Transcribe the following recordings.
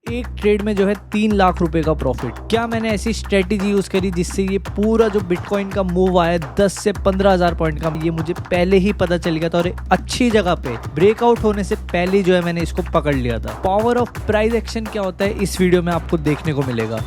एक ट्रेड में जो है 3 लाख रुपए का प्रॉफिट। क्या मैंने ऐसी स्ट्रेटेजी यूज करी जिससे ये पूरा जो बिटकॉइन का मूव आया 10 से 15,000 पॉइंट का, ये मुझे पहले ही पता चल गया था और अच्छी जगह पे ब्रेकआउट होने से पहले जो है मैंने इसको पकड़ लिया था। पावर ऑफ प्राइस एक्शन क्या होता है इस वीडियो में आपको देखने को मिलेगा।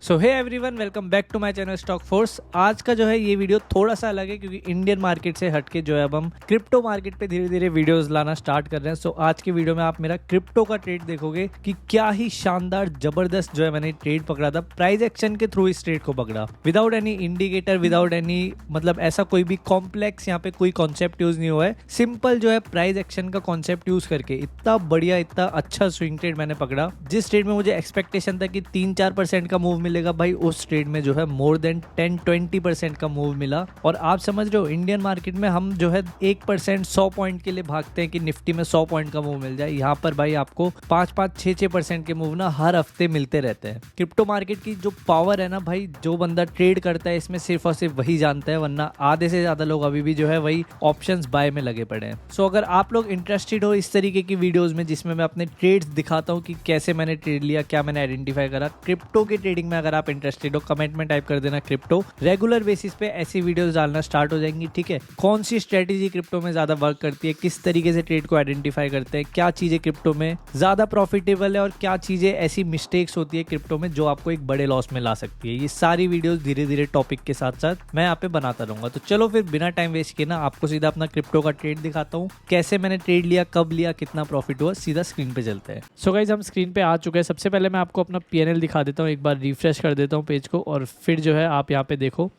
So hey everyone, welcome back to my channel stock force. आज का जो है ये वीडियो थोड़ा सा अलग है क्योंकि इंडियन मार्केट से हटके जो है अब हम क्रिप्टो मार्केट पे धीरे धीरे वीडियोस लाना स्टार्ट कर रहे हैं। सो आज की वीडियो में आप मेरा क्रिप्टो का ट्रेड देखोगे कि क्या ही शानदार जबरदस्त जो है मैंने ट्रेड पकड़ा था। प्राइस एक्शन के थ्रू इस ट्रेड को पकड़ा, without any indicator, without any मतलब ऐसा कोई भी कॉम्प्लेक्स यहाँ पे कोई कॉन्सेप्ट यूज नहीं हुआ है। सिंपल जो है प्राइस एक्शन का कॉन्सेप्ट यूज करके इतना बढ़िया, इतना अच्छा स्विंग ट्रेड मैंने पकड़ा। जिस ट्रेड में मुझे एक्सपेक्टेशन था कि 3-4% का मूव मिलेगा, भाई उस ट्रेड में जो है मोर देन 10-20% का मूव मिला। और आप समझ रहे हो इंडियन मार्केट में हम जो है 1% 100 पॉइंट के लिए भागते हैं कि निफ्टी में 100 पॉइंट का मूव मिल जाए। यहाँ पर भाई आपको 5-5, 6-6% के मूव ना हर हफ्ते मिलते रहते हैं। क्रिप्टो मार्केट की जो पावर है ना भाई, जो बंदा ट्रेड करता है इसमें सिर्फ और सिर्फ वही जानता है, वरना आधे से ज्यादा लोग अभी भी जो है वही ऑप्शंस बाय में लगे पड़े हैं। सो अगर आप लोग इंटरेस्टेड हो इस तरीके की वीडियोस में जिसमें मैं अपने ट्रेड्स दिखाता हूँ कि कैसे मैंने ट्रेड लिया, क्या मैंने आइडेंटिफाई करा क्रिप्टो की ट्रेडिंग में, अगर आप इंटरेस्टेड हो कमेंट में टाइप कर देना क्रिप्टो। रेगुलर बेसिस पे ऐसी वीडियोस डालना स्टार्ट हो जाएंगी, ठीक है। कौन सी स्ट्रेटेजी क्रिप्टो में ज्यादा वर्क करती है, किस तरीके से ट्रेड को आइडेंटिफाई करते हैं, क्या चीजें क्रिप्टो में ज्यादा प्रॉफिटेबल है और क्या चीजें ऐसी मिस्टेक्स होती है क्रिप्टो में जो आपको एक बड़े लॉस में ला सकती है। ये सारी वीडियोस धीरे धीरे टॉपिक के साथ साथ मैं यहाँ पे बनाता रहूंगा। तो चलो फिर बिना टाइम वेस्ट किए ना आपको सीधा अपना क्रिप्टो का ट्रेड दिखाता हूँ, कैसे मैंने ट्रेड लिया, कब लिया, कितना प्रॉफिट हुआ। सीधा स्क्रीन पे चलते हैं। सो गाइस हम स्क्रीन पे आ चुके हैं। सबसे पहले मैं आपको अपना पीएनएल दिखा देता हूँ, एक बार रिफ्रेश कर देता हूँ पेज को और फिर जो है आप यहाँ पे देखो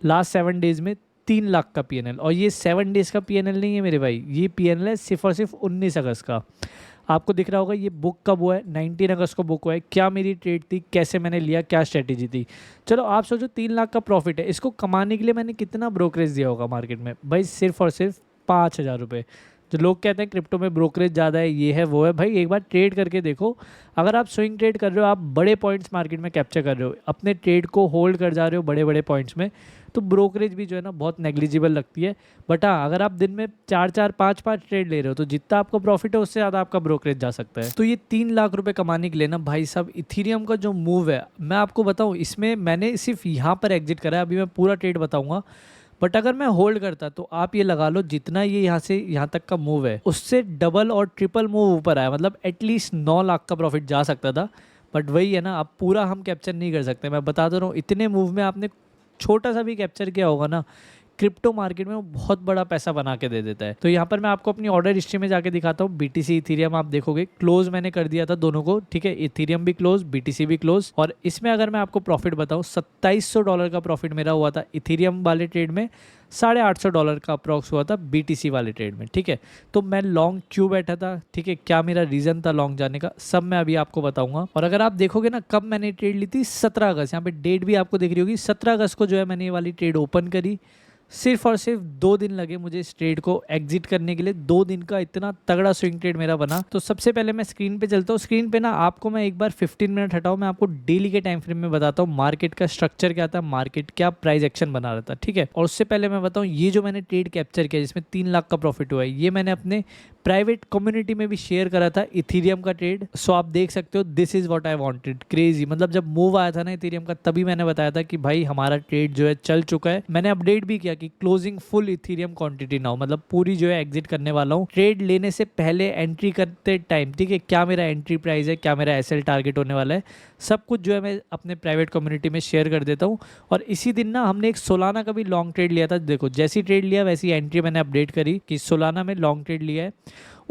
लास्ट 7 डेज में 3 लाख का पीएनएल। और ये 7 डेज का पीएनएल नहीं है मेरे भाई, ये पीएनएल है सिर्फ और सिर्फ 19 अगस्त का। आपको दिख रहा होगा ये बुक कब हुआ है, 19 अगस्त को बुक हुआ है। क्या मेरी ट्रेड थी, कैसे मैंने लिया, क्या स्ट्रेटेजी थी। चलो आप सोचो 3 लाख का प्रॉफिट है, इसको कमाने के लिए मैंने कितना ब्रोकरेज दिया होगा मार्केट में भाई, सिर्फ और सिर्फ 5,000 रुपये। जो लोग कहते हैं क्रिप्टो में ब्रोकरेज ज़्यादा है, ये है वो है, भाई एक बार ट्रेड करके देखो। अगर आप स्विंग ट्रेड कर रहे हो, आप बड़े पॉइंट्स मार्केट में कैप्चर कर रहे हो, अपने ट्रेड को होल्ड कर जा रहे हो बड़े बड़े पॉइंट्स में, तो ब्रोकरेज भी जो है ना बहुत नेग्लिजिबल लगती है। बट हाँ, अगर आप दिन में 4-4, 5-5 ट्रेड ले रहे हो तो जितना आपका प्रॉफिट है उससे ज़्यादा आपका ब्रोकरेज जा सकता है। तो ये 3 लाख रुपए कमाने के लिए ना भाई साहब, इथीरियम का जो मूव है मैं आपको बताऊँ, इसमें मैंने सिर्फ यहाँ पर एग्जिट करा है। अभी मैं पूरा ट्रेड बताऊँगा, बट अगर मैं होल्ड करता तो आप ये लगा लो जितना ये यहाँ से यहाँ तक का मूव है उससे डबल और ट्रिपल मूव ऊपर आया, मतलब एटलीस्ट 9 लाख का प्रॉफिट जा सकता था। बट वही है ना, अब पूरा हम कैप्चर नहीं कर सकते। मैं बता दे रहा हूँ, इतने मूव में आपने छोटा सा भी कैप्चर किया होगा ना, क्रिप्टो मार्केट में वो बहुत बड़ा पैसा बना के दे देता है। तो यहाँ पर मैं आपको अपनी ऑर्डर हिस्ट्री में जाके दिखाता हूँ। बीटीसी इथीरियम आप देखोगे क्लोज मैंने कर दिया था दोनों को, ठीक है। इथीरियम भी क्लोज, बीटीसी भी क्लोज। और इसमें अगर मैं आपको प्रॉफिट बताऊँ, $2700 का प्रॉफिट मेरा हुआ था इथीरियम वाले ट्रेड में, $850 का अप्रॉक्स हुआ था बीटीसी वाले ट्रेड में, ठीक है। तो मैं लॉन्ग क्यों बैठा था, ठीक है, क्या मेरा रीजन था लॉन्ग जाने का, सब मैं अभी आपको बताऊंगा। और अगर आप देखोगे ना कब मैंने ट्रेड ली थी, 17 अगस्त, यहाँ पे डेट भी आपको दिख रही होगी। 17 अगस्त को जो है मैंने ये वाली ट्रेड ओपन करी। सिर्फ और सिर्फ 2 दिन लगे मुझे इस ट्रेड को एग्जिट करने के लिए। 2 दिन का इतना तगड़ा स्विंग ट्रेड मेरा बना। तो सबसे पहले मैं स्क्रीन पे चलता हूँ। स्क्रीन पे ना आपको मैं एक बार 15 मिनट हटाऊँ, मैं आपको डेली के टाइम फ्रेम में बताता हूँ मार्केट का स्ट्रक्चर क्या था, मार्केट क्या प्राइस एक्शन बना रहा था, ठीक है। और उससे पहले मैं बताऊँ, ये जो मैंने ट्रेड कैप्चर किया जिसमें 3 लाख का प्रॉफिट हुआ है, ये मैंने अपने प्राइवेट कम्युनिटी में भी शेयर करा था इथीरियम का ट्रेड। सो आप देख सकते हो, this is what I wanted, crazy. मतलब जब मूव आया था ना इथीरियम का, तभी मैंने बताया था कि भाई हमारा ट्रेड जो है चल चुका है। मैंने अपडेट भी किया कि closing full Ethereum quantity now, मतलब पूरी जो है एग्जिट करने वाला हूँ। ट्रेड लेने से पहले एंट्री करते टाइम, ठीक है, क्या मेरा एंट्री प्राइस है, क्या मेरा एसएल टारगेट होने वाला है, सब कुछ जो है मैं अपने प्राइवेट कम्युनिटी में शेयर कर देता हूँ। और इसी दिन ना हमने एक सोलाना का भी लॉन्ग ट्रेड लिया था। देखो जैसी ट्रेड लिया वैसी एंट्री मैंने अपडेट करी कि सोलाना में लॉन्ग ट्रेड लिया है।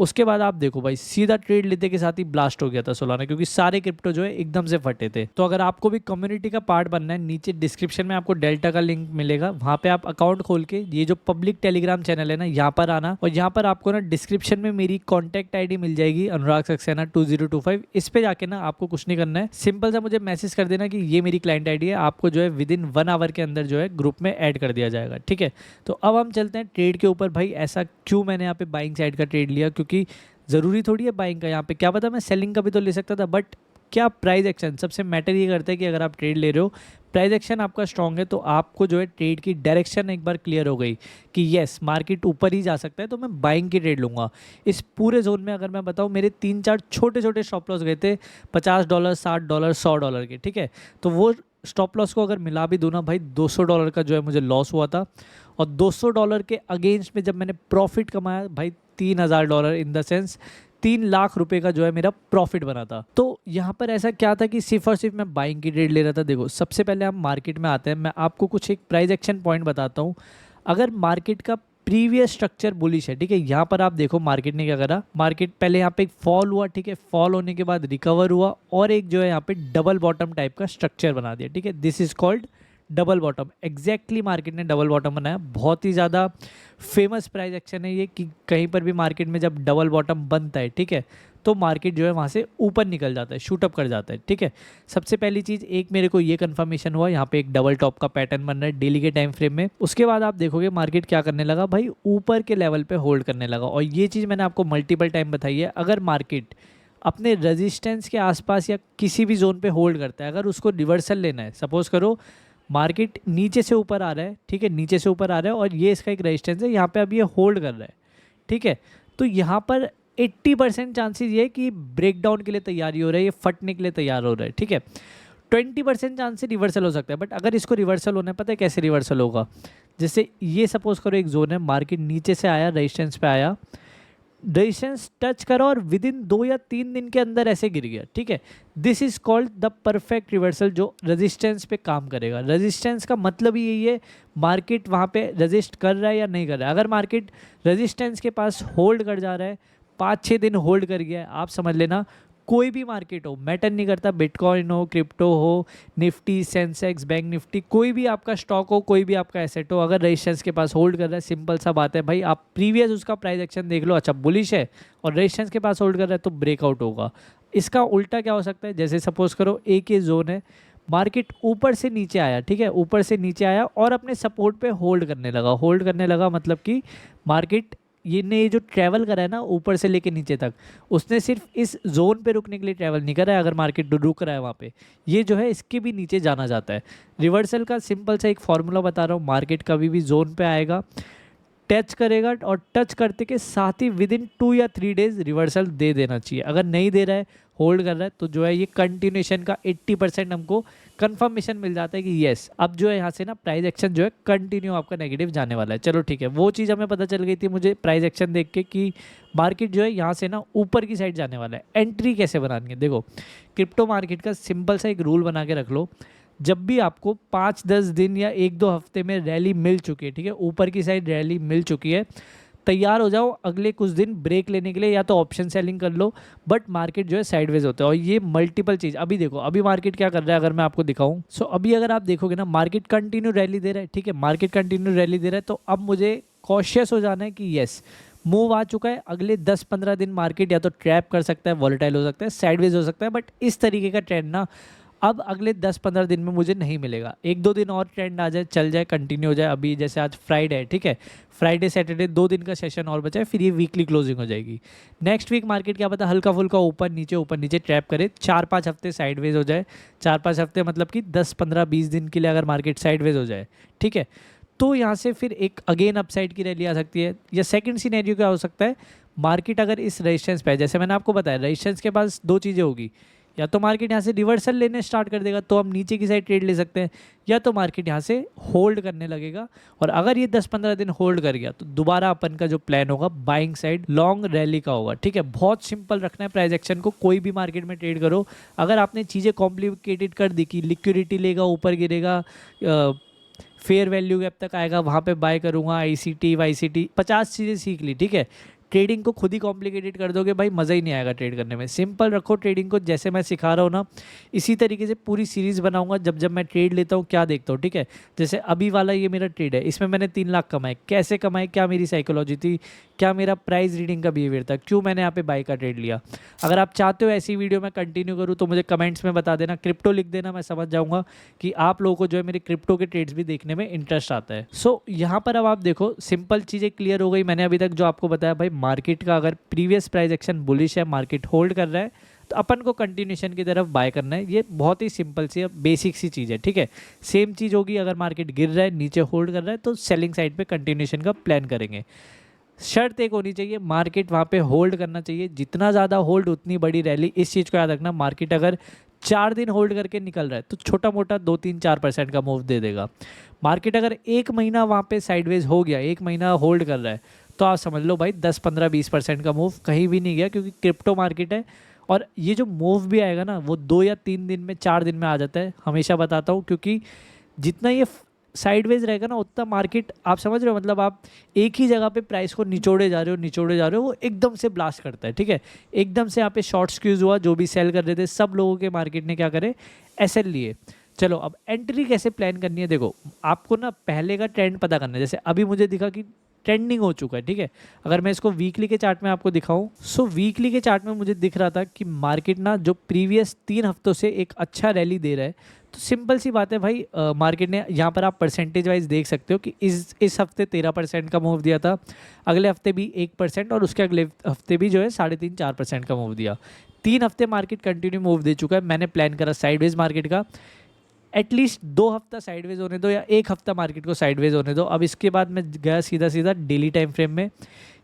उसके बाद आप देखो भाई, सीधा ट्रेड लेते के साथ ही ब्लास्ट हो गया था सोलाना, क्योंकि सारे क्रिप्टो जो है एकदम से फटे थे। तो अगर आपको भी कम्युनिटी का पार्ट बनना है, नीचे डिस्क्रिप्शन में आपको डेल्टा का लिंक मिलेगा, वहाँ पे आप अकाउंट खोल के ये जो पब्लिक टेलीग्राम चैनल है ना, यहाँ पर आना। और यहाँ पर आपको ना डिस्क्रिप्शन में मेरी कॉन्टैक्ट आईडी मिल जाएगी, अनुराग सक्सेना 2025। इस पे जाके ना आपको कुछ नहीं करना है, सिंपल सा मुझे मैसेज कर देना कि ये मेरी क्लाइंट आईडी है। आपको जो है विदिन 1 आवर के अंदर जो है ग्रुप में ऐड कर दिया जाएगा, ठीक है। तो अब हम चलते हैं ट्रेड के ऊपर। भाई ऐसा क्यों मैंने यहाँ पे बाइंग साइड का ट्रेड लिया, क्योंकि ज़रूरी थोड़ी है बाइंग का, यहाँ पे क्या पता मैं सेलिंग का भी तो ले सकता था, बट क्या प्राइस एक्शन सबसे मैटर ये करता है कि अगर आप ट्रेड ले रहे हो, प्राइस एक्शन आपका स्ट्रॉन्ग है तो आपको जो है ट्रेड की डायरेक्शन एक बार क्लियर हो गई कि येस मार्केट ऊपर ही जा सकता है तो मैं बाइंग की ट्रेड लूँगा। इस पूरे जोन में अगर मैं बताऊँ मेरे 3-4 छोटे छोटे स्टॉप लॉस गए थे $50, $60, $100 के, ठीक है। तो वो स्टॉप लॉस को अगर मिला भी दूँ ना भाई, $200 का जो है मुझे लॉस हुआ था, और $200 के अगेंस्ट में जब मैंने प्रॉफिट कमाया भाई $3000, इन द सेंस 3 लाख रुपए का जो है मेरा प्रॉफिट बना था। तो यहाँ पर ऐसा क्या था कि सिर्फ और सिर्फ मैं बाइंग की ट्रेड ले रहा था। देखो सबसे पहले हम मार्केट में आते हैं, मैं आपको कुछ एक प्राइस एक्शन पॉइंट बताता हूँ। अगर मार्केट का प्रीवियस स्ट्रक्चर बुलिश है, ठीक है, यहाँ पर आप देखो मार्केट ने क्या करा, मार्केट पहले यहाँ पे एक फॉल हुआ, ठीक है, फॉल होने के बाद रिकवर हुआ और एक जो है यहाँ पे डबल बॉटम टाइप का स्ट्रक्चर बना दिया, ठीक है, this is called double bottom. Exactly market ने डबल बॉटम बनाया, बहुत ही ज़्यादा फेमस प्राइस एक्शन है ये कि कहीं पर भी मार्केट में जब डबल बॉटम बनता है, ठीक है, तो मार्केट जो है वहाँ से ऊपर निकल जाता है, शूटअप कर जाता है, ठीक है। सबसे पहली चीज़ एक मेरे को ये कंफर्मेशन हुआ, यहाँ पे एक डबल टॉप का पैटर्न बन रहा है डेली के टाइम फ्रेम में। उसके बाद आप देखोगे मार्केट क्या करने लगा भाई, ऊपर के लेवल पे होल्ड करने लगा। और ये चीज़ मैंने आपको मल्टीपल टाइम बताई है, अगर मार्केट अपने रेजिस्टेंस के आसपास या किसी भी जोन पे होल्ड करता है, अगर उसको रिवर्सल लेना है, सपोज करो मार्केट नीचे से ऊपर आ रहा है, ठीक है, नीचे से ऊपर आ रहा है और ये इसका एक रेजिस्टेंस है, यहाँ पे अब ये होल्ड कर रहा है, ठीक है, तो यहाँ पर 80% चांसेस ये है कि ब्रेक डाउन के लिए तैयारी हो रहा है, ये फटने के लिए तैयार हो रहा है, ठीक है। 20% चांस से रिवर्सल हो सकता है, बट अगर इसको रिवर्सल होना है, पता है कैसे रिवर्सल होगा, जैसे ये सपोज करो एक जोन है, मार्केट नीचे से आया, रेजिस्टेंस पे आया, रेजिस्टेंस टच करा और विद इन 2 या 3 दिन के अंदर ऐसे गिर गया, ठीक है, this is called the perfect reversal, जो रेजिस्टेंस पे काम करेगा। रेजिस्टेंस का मतलब ही यही है मार्केट वहाँ पे रेजिस्ट कर रहा है या नहीं कर रहा है। अगर मार्केट रेजिस्टेंस के पास होल्ड कर जा रहा है, 5-6 दिन होल्ड कर गया है, आप समझ लेना कोई भी मार्केट हो, मैटर नहीं करता, बिटकॉइन हो, क्रिप्टो हो, निफ्टी, सेंसेक्स, बैंक निफ्टी, कोई भी आपका स्टॉक हो, कोई भी आपका एसेट हो, अगर रेजिस्टेंस के पास होल्ड कर रहा है, सिंपल सा बात है भाई, आप प्रीवियस उसका प्राइस एक्शन देख लो, अच्छा बुलिश है और रेजिस्टेंस के पास होल्ड कर रहा है तो ब्रेकआउट होगा। इसका उल्टा क्या हो सकता है, जैसे सपोज करो एक ये जोन है, मार्केट ऊपर से नीचे आया, ठीक है, ऊपर से नीचे आया और अपने सपोर्ट पे होल्ड करने लगा, होल्ड करने लगा मतलब कि मार्केट ये जो ट्रैवल करा है ना ऊपर से लेके नीचे तक, उसने सिर्फ इस जोन पे रुकने के लिए ट्रैवल नहीं करा है। अगर मार्केट रुक रहा है वहाँ पे, ये जो है इसके भी नीचे जाना जाता है। रिवर्सल का सिंपल सा एक फॉर्मूला बता रहा हूँ, मार्केट कभी भी जोन पे आएगा, टच करेगा और टच करते के साथ ही विद इन 2 या 3 डेज रिवर्सल दे देना चाहिए। अगर नहीं दे रहा है, होल्ड कर रहा है, तो जो है ये कंटिन्यूएशन का 80% हमको कंफर्मेशन मिल जाता है कि येस अब जो है यहाँ से ना प्राइस एक्शन जो है कंटिन्यू आपका नेगेटिव जाने वाला है। चलो ठीक है, वो चीज़ हमें पता चल गई थी मुझे प्राइस एक्शन देख के कि मार्केट जो है यहाँ से ना ऊपर की साइड जाने वाला है। एंट्री कैसे बनानी है, देखो क्रिप्टो मार्केट का सिंपल सा एक रूल बना के रख लो, जब भी आपको 5-10 दिन या 1-2 हफ्ते में रैली मिल चुकी है, ठीक है, ऊपर की साइड रैली मिल चुकी है, तैयार हो जाओ अगले कुछ दिन ब्रेक लेने के लिए, या तो ऑप्शन सेलिंग कर लो, बट मार्केट जो है साइडवेज होता है। और ये मल्टीपल चीज़, अभी देखो अभी मार्केट क्या कर रहा है अगर मैं आपको दिखाऊं, सो अभी अगर आप देखोगे ना मार्केट कंटिन्यू रैली दे रहा है, ठीक है, मार्केट कंटिन्यू रैली दे रहा है, तो अब मुझे कॉशियस हो जाना है कि येस मूव आ चुका है, अगले 10-15 दिन मार्केट या तो ट्रैप कर सकता है, वॉलेटाइल हो सकता है, साइडवेज हो सकता है, बट इस तरीके का ट्रेंड ना अब अगले 10-15 दिन में मुझे नहीं मिलेगा। 1-2 दिन और ट्रेंड आ जाए, चल जाए, कंटिन्यू हो जाए, अभी जैसे आज फ्राइडे है, ठीक है, फ्राइडे सैटरडे 2 दिन का सेशन और बचा है, फिर ये वीकली क्लोजिंग हो जाएगी। नेक्स्ट वीक मार्केट क्या पता हल्का फुल्का ऊपर नीचे ट्रैप करे, 4-5 हफ्ते साइडवेज हो जाए, 4-5 हफ्ते मतलब कि 10-15-20 दिन के लिए अगर मार्केट साइडवेज हो जाए, ठीक है, तो यहाँ से फिर एक अगेन अपसाइड की रैली आ सकती है। या सेकंड सिनेरियो क्या हो सकता है, मार्केट अगर इस रेजिस्टेंस पे है, जैसे मैंने आपको बताया रेजिस्टेंस के पास 2 चीज़ें होगी, या तो मार्केट यहाँ से रिवर्सल लेने स्टार्ट कर देगा तो हम नीचे की साइड ट्रेड ले सकते हैं, या तो मार्केट यहाँ से होल्ड करने लगेगा, और अगर ये 10-15 दिन होल्ड कर गया तो दोबारा अपन का जो प्लान होगा बाइंग साइड लॉन्ग रैली का होगा, ठीक है। बहुत सिंपल रखना है प्राइस एक्शन को, कोई भी मार्केट में ट्रेड करो। अगर आपने चीज़ें कॉम्प्लिकेटेड कर दी कि लिक्विडिटी लेगा, ऊपर गिरेगा, फेयर वैल्यू गैप तक आएगा, वहाँ पे बाय करूँगा, आईसीटी वाईसीटी 50 चीज़ें सीख ली, ठीक है, ट्रेडिंग को खुद ही कॉम्प्लिकेटेड कर दोगे भाई, मज़ा ही नहीं आएगा ट्रेड करने में। सिंपल रखो ट्रेडिंग को, जैसे मैं सिखा रहा हूँ ना इसी तरीके से पूरी सीरीज़ बनाऊंगा। जब मैं ट्रेड लेता हूँ क्या देखता हूँ, ठीक है, जैसे अभी वाला ये मेरा ट्रेड है, इसमें मैंने 3 लाख कमाए, कैसे कमाए, क्या मेरी साइकोलॉजी थी, क्या मेरा प्राइस रीडिंग का बिहेवियर था, क्यों मैंने यहाँ पे बाई का ट्रेड लिया। अगर आप चाहते हो ऐसी वीडियो मैं कंटिन्यू करूँ तो मुझे कमेंट्स में बता देना, क्रिप्टो लिख देना, मैं समझ जाऊँगा कि आप लोगों को जो है मेरे क्रिप्टो के ट्रेड्स भी देखने में इंटरेस्ट आता है। सो यहाँ पर अब आप देखो सिंपल चीज़ें क्लियर हो गई। मैंने अभी तक जो आपको बताया भाई, मार्केट का अगर प्रीवियस प्राइस एक्शन बुलिश है, मार्केट होल्ड कर रहा है, तो अपन को कंटिन्यूशन की तरफ बाय करना है। ये बहुत ही सिंपल सी बेसिक सी चीज़ है, ठीक है। सेम चीज़ होगी अगर मार्केट गिर रहा है, नीचे होल्ड कर रहा है, तो सेलिंग साइड पे कंटिन्यूशन का प्लान करेंगे। शर्त एक होनी चाहिए, मार्केट वहाँ पे होल्ड करना चाहिए। जितना ज़्यादा होल्ड उतनी बड़ी रैली। इस चीज़ को याद रखना, मार्केट अगर 4 दिन होल्ड करके निकल रहा है तो छोटा मोटा 2-3-4% का मूव दे देगा। मार्केट अगर 1 महीना वहाँ पे साइडवेज हो गया, 1 महीना होल्ड कर रहा है, तो आप समझ लो भाई 10-15-20% का मूव कहीं भी नहीं गया, क्योंकि क्रिप्टो मार्केट है। और ये जो मूव भी आएगा ना, वो 2 या 3 दिन में, 4 दिन में आ जाता है, हमेशा बताता हूँ। क्योंकि जितना ये साइडवेज रहेगा ना, उतना मार्केट, आप समझ रहे हो, मतलब आप एक ही जगह पे प्राइस को निचोड़े जा रहे हो, वो एकदम से ब्लास्ट करता है, ठीक है। एकदम से यहाँ पे शॉर्ट स्क्यूज हुआ, जो भी सेल कर रहे थे सब लोगों के, मार्केट ने क्या करे, एसएल लिए। चलो अब एंट्री कैसे प्लान करनी है, देखो आपको ना पहले का ट्रेंड पता करना है। जैसे अभी मुझे दिखा कि ट्रेंडिंग हो चुका है, ठीक है। अगर मैं इसको वीकली के चार्ट में आपको दिखाऊं, सो वीकली के चार्ट में मुझे दिख रहा था कि मार्केट ना जो प्रीवियस 3 हफ्तों से एक अच्छा रैली दे रहा है। तो सिंपल सी बात है भाई, मार्केट ने यहाँ पर आप परसेंटेज वाइज देख सकते हो कि इस हफ्ते 13% का मूव दिया था, अगले हफ्ते भी 1%, और उसके अगले हफ्ते भी जो है 3.5-4% का मूव दिया। 3 हफ्ते मार्केट कंटिन्यू मूव दे चुका है। मैंने प्लान करा साइडवेज मार्केट का, एटलीस्ट 2 हफ्ता साइडवेज होने दो या 1 हफ्ता मार्केट को साइडवेज होने दो। अब इसके बाद मैं गया सीधा डेली टाइम फ्रेम में।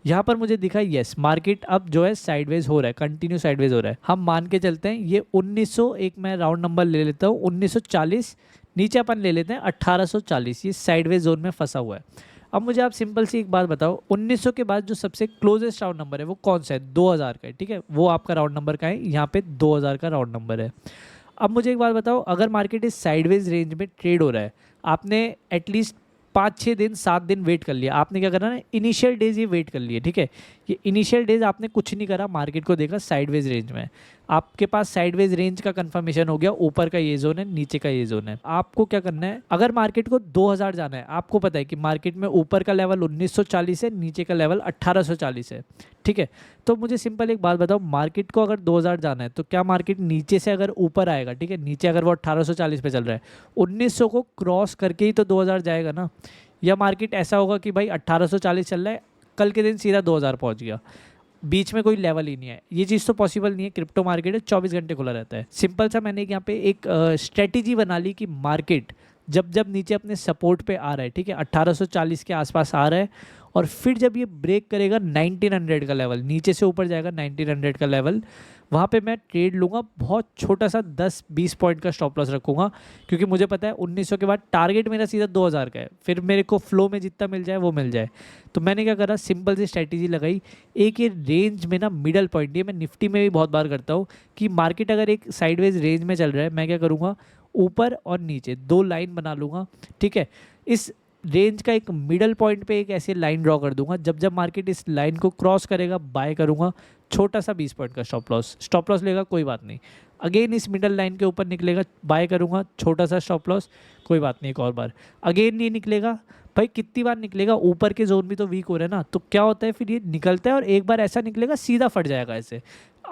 यहाँ पर मुझे दिखा यस, मार्केट अब जो है साइडवेज हो रहा है, कंटिन्यू साइडवेज हो रहा है। हम मान के चलते हैं ये 1900, एक मैं राउंड नंबर ले लेता हूँ, 1940, नीचे अपन ले लेते हैं 1840, ये साइडवेज जोन में फंसा हुआ है। अब मुझे आप सिंपल सी एक बात बताओ, 1900 के बाद जो सबसे क्लोजेस्ट राउंड नंबर है वो कौन सा है, 2000 का है, ठीक है। वो आपका राउंड नंबर का है, यहाँ पे 2000 का राउंड नंबर है। अब मुझे एक बात बताओ, अगर मार्केट इस साइडवेज रेंज में ट्रेड हो रहा है, आपने एटलीस्ट 5-6 दिन 7 दिन वेट कर लिया। आपने क्या करना है, इनिशियल डेज ये वेट कर लिए, ठीक है। ये इनिशियल डेज आपने कुछ नहीं करा, मार्केट को देखा साइडवेज रेंज में, आपके पास साइडवेज रेंज का कंफर्मेशन हो गया, ऊपर का ये जोन है, नीचे का ये जोन है। आपको क्या करना है, अगर मार्केट को 2000 जाना है, आपको पता है कि मार्केट में ऊपर का लेवल 1940 है, नीचे का लेवल 1840 है, ठीक है। तो मुझे सिंपल एक बात बताओ, मार्केट को अगर 2000 जाना है तो क्या मार्केट नीचे से अगर ऊपर आएगा, ठीक है, नीचे अगर वो 1840 पे चल रहा है, 1900 को क्रॉस करके ही तो 2000 जाएगा ना। या मार्केट ऐसा होगा कि भाई 1840 चल रहा है, कल के दिन सीधा 2000 पहुंच गया, बीच में कोई लेवल ही नहीं है। ये चीज़ तो पॉसिबल नहीं है, क्रिप्टो मार्केट है, 24 घंटे खुला रहता है। सिंपल सा मैंने यहाँ पे एक स्ट्रेटेजी बना ली कि मार्केट जब जब नीचे अपने सपोर्ट पे आ रहा है, ठीक है, 1840 के आसपास आ रहा है, और फिर जब ये ब्रेक करेगा 1900 का लेवल, नीचे से ऊपर जाएगा 1900 का लेवल, वहाँ पे मैं ट्रेड लूँगा। बहुत छोटा सा 10-20 पॉइंट का स्टॉप लॉस रखूँगा, क्योंकि मुझे पता है 1900 के बाद टारगेट मेरा सीधा 2000 का है, फिर मेरे को फ्लो में जितना मिल जाए वो मिल जाए। तो मैंने क्या करा, सिंपल सी स्ट्रैटेजी लगाई। एक ये रेंज में ना मिडल पॉइंट, ये मैं निफ्टी में भी बहुत बार करता हूँ कि मार्केट अगर एक साइडवेज रेंज में चल रहा है, मैं क्या करूँगा, ऊपर और नीचे 2 लाइन बना लूँगा, ठीक है। इस रेंज का एक मिडल पॉइंट पे एक ऐसी लाइन ड्रॉ कर दूंगा, जब जब मार्केट इस लाइन को क्रॉस करेगा बाय करूंगा, छोटा सा 20 पॉइंट का स्टॉप लॉस लेगा, कोई बात नहीं। अगेन इस मिडल लाइन के ऊपर निकलेगा, बाय करूंगा, छोटा सा स्टॉप लॉस, कोई बात नहीं। एक और बार अगेन नहीं निकलेगा, भाई कितनी बार निकलेगा, ऊपर के जोन भी तो वीक हो रहे हैं ना, तो क्या होता है फिर ये निकलता है और एक बार ऐसा निकलेगा सीधा फट जाएगा ऐसे,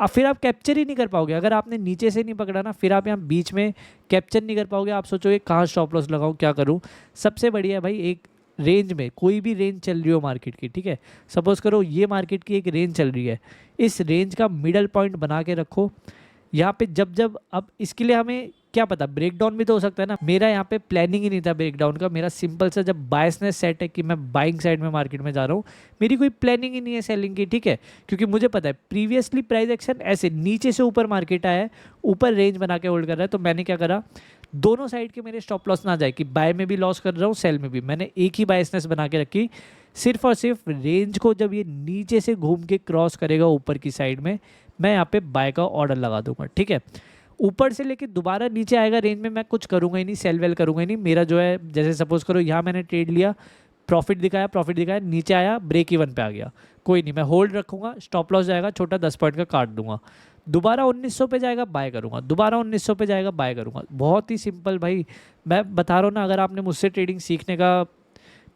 फिर आप कैप्चर ही नहीं कर पाओगे। अगर आपने नीचे से नहीं पकड़ा ना, फिर आप यहाँ बीच में कैप्चर नहीं कर पाओगे। आप सोचोगे कहाँ स्टॉप लॉस लगाऊँ, क्या करूँ। सबसे बढ़िया है भाई, एक रेंज में, कोई भी रेंज चल रही हो मार्केट की, ठीक है, सपोज करो ये मार्केट की एक रेंज चल रही है, इस रेंज का मिडल पॉइंट बना के रखो यहाँ पे। जब जब, अब इसके लिए हमें क्या पता, ब्रेकडाउन भी तो हो सकता है ना। मेरा यहाँ पे प्लानिंग ही नहीं था ब्रेकडाउन का, मेरा सिंपल सा जब बायसनेस सेट है कि मैं बाइंग साइड में मार्केट में जा रहा हूँ, मेरी कोई प्लानिंग ही नहीं है सेलिंग की, ठीक है। क्योंकि मुझे पता है प्रीवियसली प्राइस एक्शन ऐसे नीचे से ऊपर मार्केट आया है, ऊपर रेंज बना के होल्ड कर रहा है, तो मैंने क्या करा, दोनों साइड के मेरे स्टॉप लॉस ना जाए कि बाय में भी लॉस कर रहा हूँ, सेल में भी, मैंने एक ही बायसनेस बना के रखी। सिर्फ और सिर्फ रेंज को जब ये नीचे से घूम के क्रॉस करेगा ऊपर की साइड में, मैं यहाँ पे बाय का ऑर्डर लगा दूंगा, ठीक है। ऊपर से लेके दोबारा नीचे आएगा रेंज में, मैं कुछ करूँगा ही नहीं, सेल वेल करूँगा ही नहीं। मेरा जो है, जैसे सपोज करो यहाँ मैंने ट्रेड लिया, प्रॉफिट दिखाया, नीचे आया, ब्रेक इवन पे आ गया, कोई नहीं, मैं होल्ड रखूँगा, स्टॉप लॉस जाएगा छोटा 10 पॉइंट का काट दूंगा, दोबारा 1900 पे जाएगा बाय करूँगा, दोबारा 1900 पे जाएगा बाय करूँगा। बहुत ही सिंपल भाई, मैं बता रहा हूँ ना, अगर आपने मुझसे ट्रेडिंग सीखने का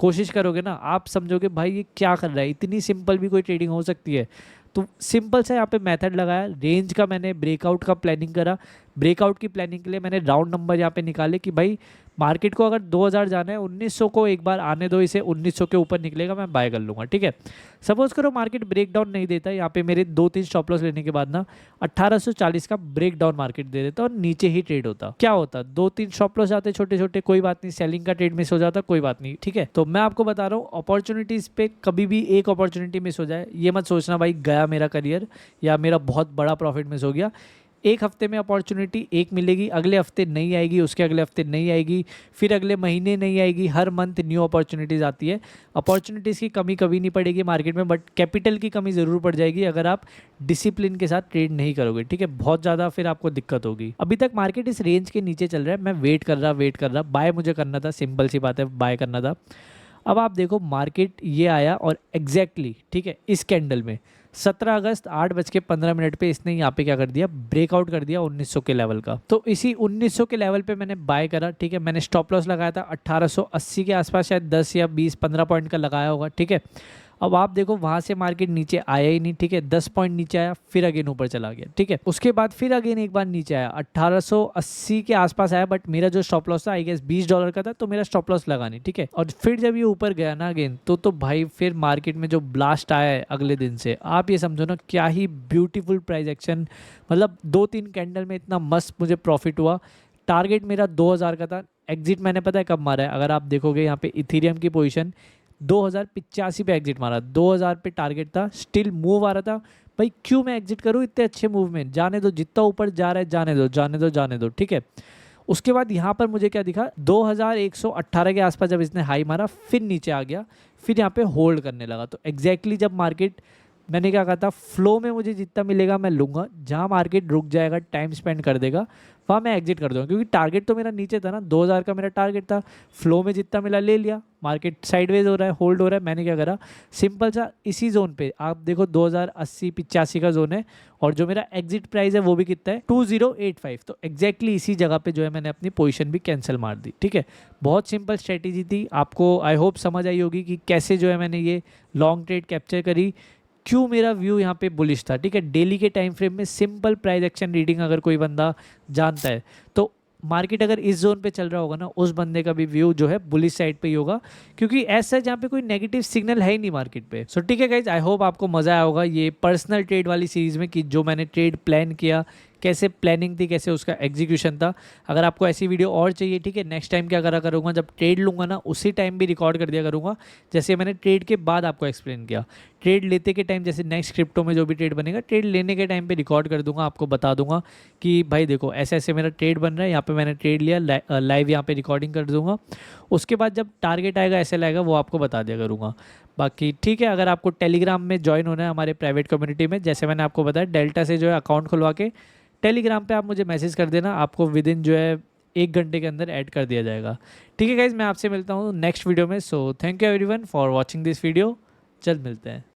कोशिश करोगे ना, आप समझोगे भाई ये क्या कर रहा है, इतनी सिंपल भी कोई ट्रेडिंग हो सकती है। तो सिंपल सा यहाँ पे मेथड लगाया, रेंज का मैंने ब्रेकआउट का प्लानिंग करा, ब्रेकआउट की प्लानिंग के लिए मैंने राउंड नंबर यहाँ पे निकाले कि भाई मार्केट को अगर 2000 जाना है, 1900 को एक बार आने दो, इसे 1900 के ऊपर निकलेगा मैं बाय कर लूँगा, ठीक है। सपोज करो मार्केट ब्रेक डाउन नहीं देता, यहाँ पे मेरे 2-3 स्टॉप लॉस लेने के बाद ना 1840 का ब्रेक डाउन मार्केट दे देता और नीचे ही ट्रेड होता, क्या होता, 2-3 स्टॉप लॉस जाते छोटे छोटे, कोई बात नहीं, सेलिंग का ट्रेड मिस हो जाता, कोई बात नहीं, ठीक है। तो मैं आपको बता रहा हूँ अपॉर्चुनिटीज पे कभी भी एक अपॉर्चुनिटी मिस हो जाए ये मत सोचना भाई गया मेरा करियर या मेरा बहुत बड़ा प्रॉफिट मिस हो गया। एक हफ्ते में अपॉर्चुनिटी एक मिलेगी, अगले हफ्ते नहीं आएगी, उसके अगले हफ्ते नहीं आएगी, फिर अगले महीने नहीं आएगी, हर मंथ न्यू अपॉर्चुनिटीज़ आती है। अपॉर्चुनिटीज़ की कमी कभी नहीं पड़ेगी मार्केट में, बट कैपिटल की कमी ज़रूर पड़ जाएगी अगर आप डिसिप्लिन के साथ ट्रेड नहीं करोगे, ठीक है। बहुत ज़्यादा फिर आपको दिक्कत होगी। अभी तक मार्केट इस रेंज के नीचे चल रहा है, मैं वेट कर रहा, बाय मुझे करना था, सिंपल सी बात है, बाय करना था। अब आप देखो मार्केट ये आया और एग्जैक्टली ठीक है इस कैंडल में 17 अगस्त 8:15 पे इसने यहाँ पे क्या कर दिया, ब्रेकआउट कर दिया 1900 के लेवल का। तो इसी 1900 के लेवल पे मैंने बाय करा, ठीक है। मैंने स्टॉप लॉस लगाया था 1880 के आसपास, शायद 10 या 20-15 पॉइंट का लगाया होगा, ठीक है। अब आप देखो वहाँ से मार्केट नीचे आया ही नहीं, ठीक है। 10 पॉइंट नीचे आया, फिर अगेन ऊपर चला गया, ठीक है। उसके बाद फिर अगेन एक बार नीचे आया, 1880 के आसपास आया, बट मेरा जो स्टॉप लॉस था आई गेस $20 का था, तो मेरा स्टॉप लॉस लगा नहीं, ठीक है। और फिर जब ये ऊपर गया ना अगेन, तो भाई फिर मार्केट में जो ब्लास्ट आया है अगले दिन से, आप ये समझो ना क्या ही ब्यूटीफुल प्राइस एक्शन, मतलब 2-3 कैंडल में इतना मस्त मुझे प्रॉफिट हुआ। टारगेट मेरा 2000 का था, एग्जिट मैंने पता है कब मारा है, अगर आप देखोगे यहाँ पे इथेरियम की पोजीशन 2085 पे एग्जिट मारा, 2000 पे टारगेट था, स्टिल मूव आ रहा था। भाई क्यों मैं एग्जिट करूँ इतने अच्छे मूव में, जाने दो, जितना ऊपर जा रहा है जाने दो, जाने दो, जाने दो, ठीक है। उसके बाद यहाँ पर मुझे क्या दिखा, 2118 के आसपास जब इसने हाई मारा, फिर नीचे आ गया, फिर यहाँ पे होल्ड करने लगा। तो एग्जैक्टली जब मार्केट, मैंने क्या कहा था, फ्लो में मुझे जितना मिलेगा मैं लूँगा, जहाँ मार्केट रुक जाएगा, टाइम स्पेंड कर देगा, वहाँ मैं एग्जिट कर दूँगा, क्योंकि टारगेट तो मेरा नीचे था ना, 2000 का मेरा टारगेट था। फ्लो में जितना मिला ले लिया, मार्केट साइडवेज हो रहा है, होल्ड हो रहा है, मैंने क्या करा, सिंपल सा इसी जोन पे आप देखो 2080-85 का जोन है, और जो मेरा एग्जिट प्राइस है वो भी कितना है, 2085। तो एग्जैक्टली इसी जगह पे जो है मैंने अपनी पोजीशन भी कैंसिल मार दी, ठीक है। बहुत सिंपल स्ट्रेटेजी थी, आपको आई होप समझ आई होगी कि कैसे जो है मैंने ये लॉन्ग ट्रेड कैप्चर करी, क्यों मेरा व्यू यहाँ पे बुलिश था, ठीक है। डेली के टाइम फ्रेम में सिंपल प्राइस एक्शन रीडिंग अगर कोई बंदा जानता है, तो मार्केट अगर इस जोन पे चल रहा होगा ना, उस बंदे का भी व्यू जो है बुलिश साइड पे ही होगा, क्योंकि ऐसा जहाँ पे कोई नेगेटिव सिग्नल है ही नहीं मार्केट पे। सो ठीक है गाइज, आई होप आपको मजा आया होगा ये पर्सनल ट्रेड वाली सीरीज में, कि जो मैंने ट्रेड प्लान किया, कैसे प्लानिंग थी, कैसे उसका एग्जीक्यूशन था। अगर आपको ऐसी वीडियो और चाहिए, ठीक है, नेक्स्ट टाइम क्या करा करूँगा, जब ट्रेड लूँगा ना उसी टाइम भी रिकॉर्ड कर दिया करूँगा, जैसे मैंने ट्रेड के बाद आपको एक्सप्लेन किया। ट्रेड लेते के टाइम, जैसे नेक्स्ट क्रिप्टो में जो भी ट्रेड बनेगा, ट्रेड लेने के टाइम पे रिकॉर्ड कर दूंगा, आपको बता दूंगा कि भाई देखो ऐसे ऐसे मेरा ट्रेड बन रहा है, यहाँ पे मैंने ट्रेड लिया, लाइव यहाँ पे रिकॉर्डिंग कर दूंगा। उसके बाद जब टारगेट आएगा, ऐसे लाएगा, वो आपको बता दिया करूँगा। बाकी ठीक है, अगर आपको टेलीग्राम में ज्वाइन होना है हमारे प्राइवेट कम्युनिटी में, जैसे मैंने आपको बताया, डेल्टा से जो है अकाउंट खुलवा के टेलीग्राम पे आप मुझे मैसेज कर देना, आपको विद इन जो है 1 घंटे के अंदर ऐड कर दिया जाएगा, ठीक है गाइज। मैं आपसे मिलता हूँ नेक्स्ट वीडियो में। So thank you everyone for watching this video, जल्द मिलते हैं।